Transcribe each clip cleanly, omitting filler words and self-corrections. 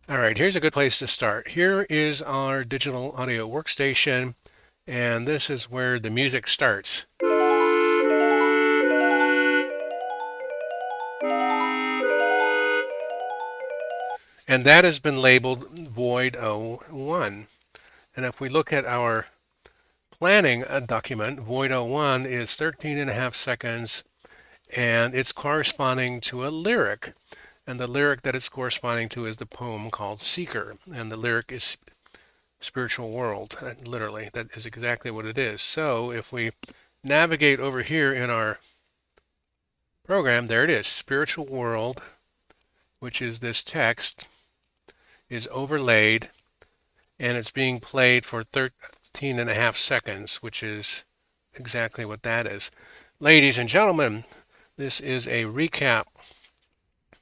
All right, here's a good place to start. Here is our digital audio workstation, and this is where the music starts. And that has been labeled void O1. And if we look at our planning document, void O1 is 13 and a half seconds, and it's corresponding to a lyric. And the lyric that it's corresponding to is the poem called Seeker. And the lyric is spiritual world, literally. That is exactly what it is. So if we navigate over here in our program, there it is, spiritual world, which is this text, is overlaid, and it's being played for 13 and a half seconds, which is exactly what that is. Ladies and gentlemen, this is a recap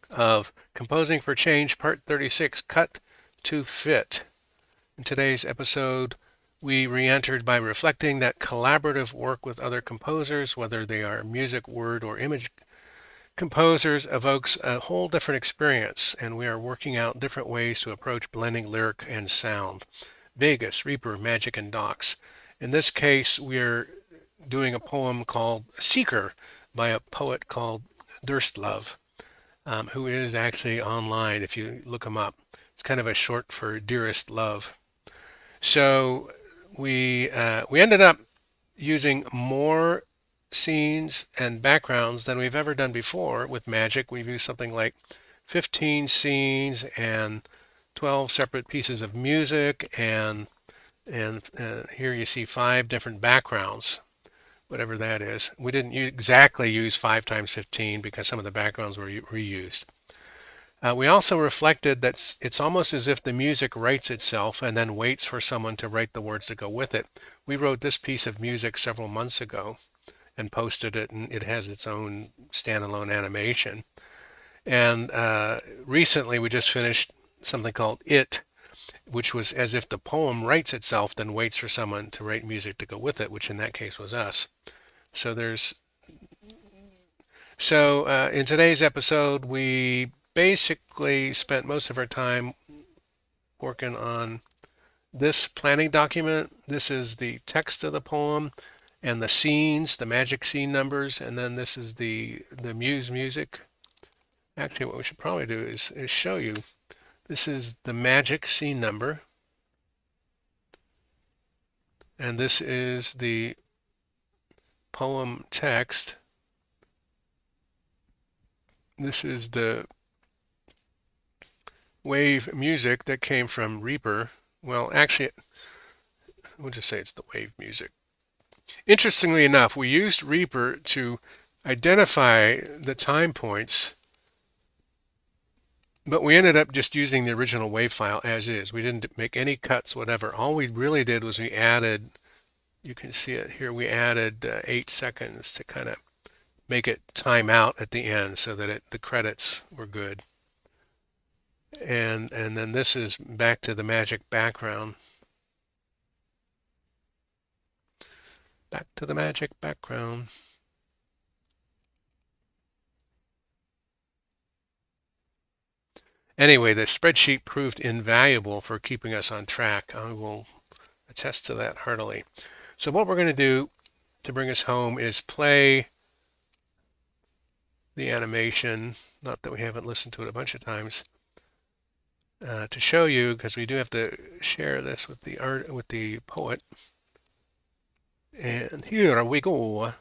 of Composing for Change, Part 36, Cut to Fit. In today's episode, we re-entered by reflecting that collaborative work with other composers, whether they are music, word, or image composers, evokes a whole different experience, and we are working out different ways to approach blending lyric and sound. Vegas, Reaper, Magic, and Docs. In this case, we're doing a poem called Seeker by a poet called Durstlove, who is actually online if you look him up. It's kind of a short for Dearest Love. So we ended up using more scenes and backgrounds than we've ever done before with Magic. We've used something like 15 scenes and 12 separate pieces of music, and here you see 5 different backgrounds, whatever that is. We didn't exactly use 5 times 15 because some of the backgrounds were reused. We also reflected that it's almost as if the music writes itself and then waits for someone to write the words to go with it. We wrote this piece of music several months ago and posted it, and it has its own standalone animation. And recently we just finished something called It, which was as if the poem writes itself, then waits for someone to write music to go with it, which in that case was us. So there's in today's episode, we basically spent most of our time working on this planning document. This is the text of the poem and the scenes, the magic scene numbers, and then this is the muse music. Actually, what we should probably do is show you. This is the magic scene number, and this is the poem text. This is the wave music that came from Reaper. Well, actually, we'll just say it's the wave music. Interestingly enough, we used Reaper to identify the time points, but we ended up just using the original wave file as is. We didn't make any cuts, whatever. All we really did was we added, you can see it here, we added 8 seconds to kind of make it time out at the end so that the credits were good. And then this is back to the magic background. Back to the magic background. Anyway, the spreadsheet proved invaluable for keeping us on track. I will attest to that heartily. So what we're going to do to bring us home is play the animation, not that we haven't listened to it a bunch of times, to show you, because we do have to share this with the poet. And here we go.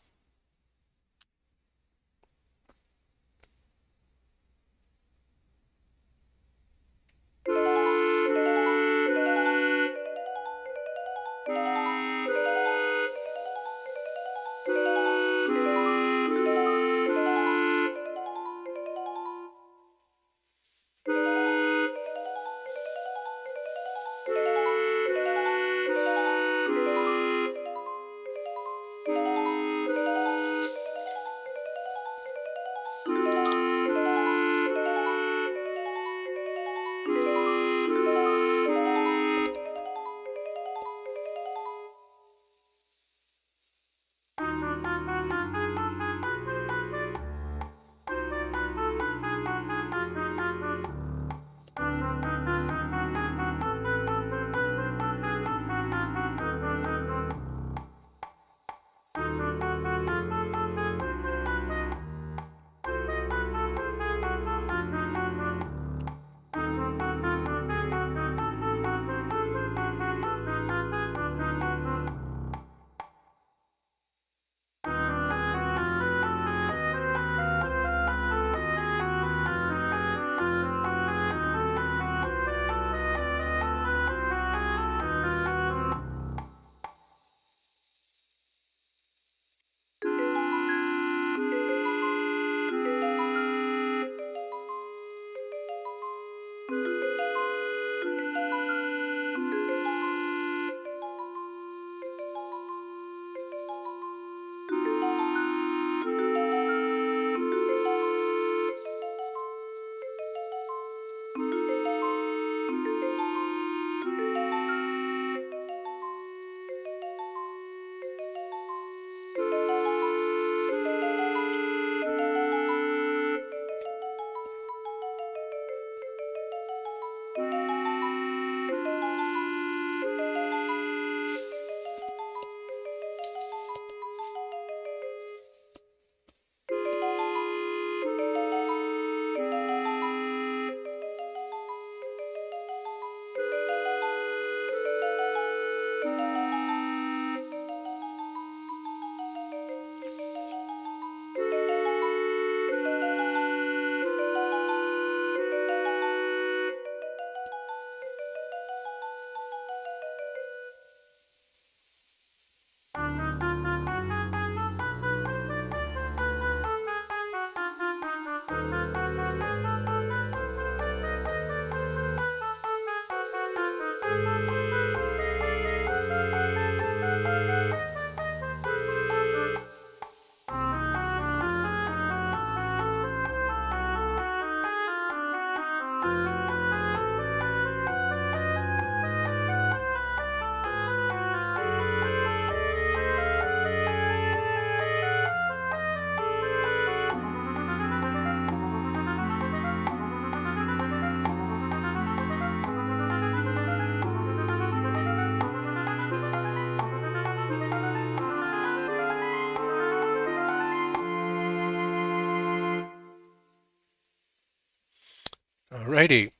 Alrighty.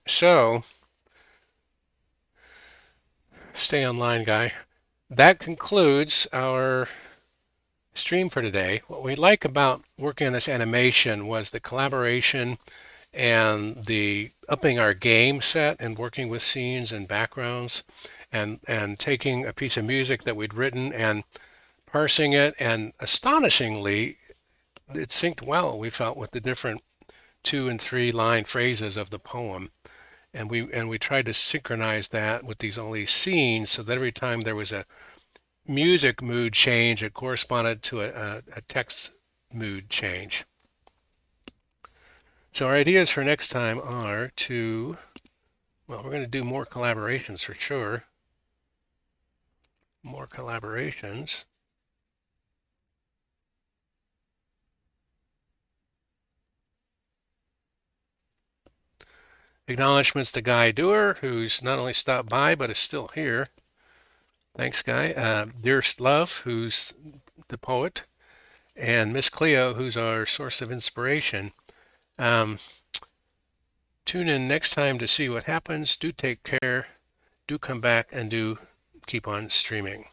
So, stay online, guy. That concludes our stream for today. What we like about working on this animation was the collaboration and the upping our game set and working with scenes and backgrounds and taking a piece of music that we'd written and parsing it, and astonishingly it synced well, we felt, with the different 2 and 3 line phrases of the poem. And we tried to synchronize that with all these scenes so that every time there was a music mood change, it corresponded to a text mood change. So our ideas for next time are well, we're going to do more collaborations for sure. More collaborations. Acknowledgements to Guy Dewar, who's not only stopped by, but is still here. Thanks, Guy. Dearest Love, who's the poet, and Miss Cleo, who's our source of inspiration. Tune in next time to see what happens. Do take care. Do come back and do keep on streaming.